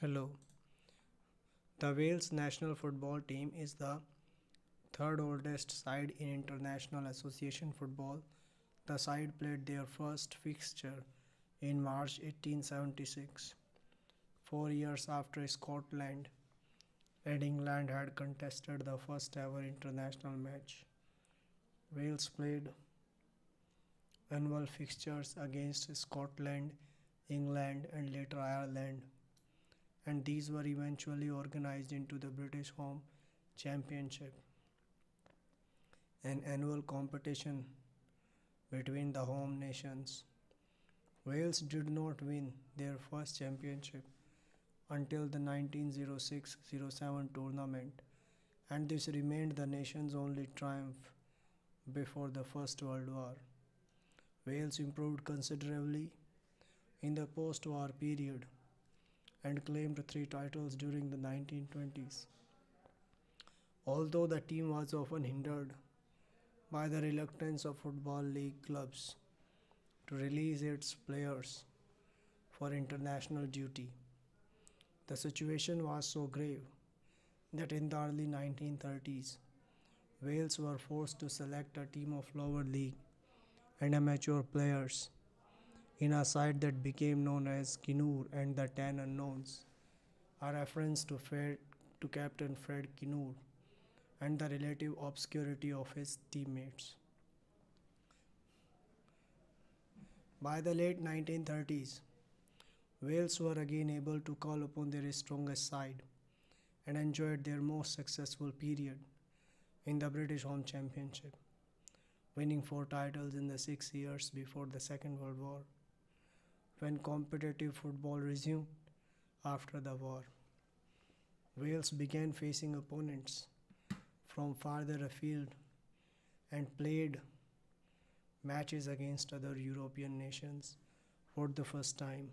Hello. The Wales national football team is the third oldest side in international association football. The side played their first fixture in March 1876, 4 years after Scotland and England had contested the first ever international match. Wales played annual fixtures against Scotland, England, and later Ireland, and these were eventually organised into the British Home Championship, an annual competition between the home nations. Wales did not win their first championship until the 1906-07 tournament, and this remained the nation's only triumph before the First World War. Wales improved considerably in the post-war period and claimed three titles during the 1920s. Although the team was often hindered by the reluctance of Football League clubs to release its players for international duty, the situation was so grave that in the early 1930s, Wales were forced to select a team of lower league and amateur players in a side that became known as Kinnour and the Ten Unknowns, a reference to Captain Fred Kinnour and the relative obscurity of his teammates. By the late 1930s, Wales were again able to call upon their strongest side and enjoyed their most successful period in the British Home Championship, winning four titles in the 6 years before the Second World War, when competitive football resumed after the war. Wales began facing opponents from farther afield and played matches against other European nations for the first time.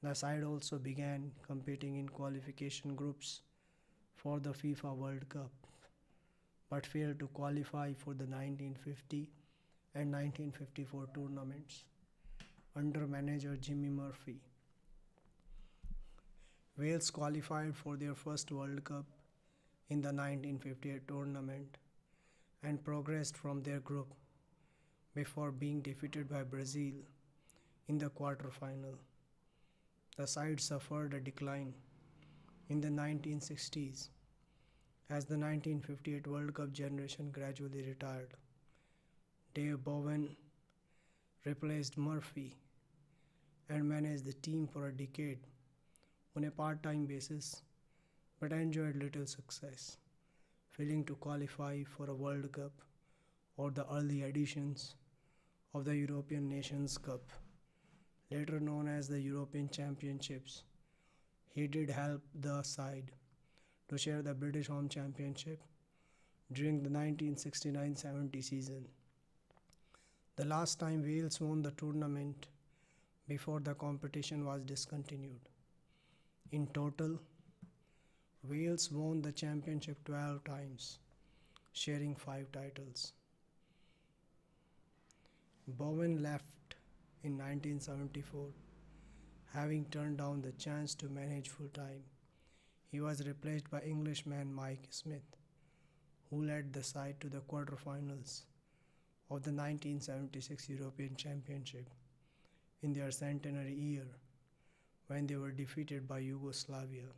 The side also began competing in qualification groups for the FIFA World Cup, but failed to qualify for the 1950 and 1954 tournaments under manager Jimmy Murphy. Wales qualified for their first World Cup in the 1958 tournament and progressed from their group before being defeated by Brazil in the quarter-final. The side suffered a decline in the 1960s as the 1958 World Cup generation gradually retired. Dave Bowen replaced Murphy and managed the team for a decade on a part-time basis, but enjoyed little success, failing to qualify for a World Cup or the early editions of the European Nations Cup, later known as the European Championships. He did help the side to share the British Home Championship during the 1969-70 season, the last time Wales won the tournament before the competition was discontinued. In total, Wales won the championship 12 times, sharing 5 titles. Bowen left in 1974, having turned down the chance to manage full-time. He was replaced by Englishman Mike Smith, who led the side to the quarterfinals of the 1976 European Championship in their centenary year when they were defeated by Yugoslavia.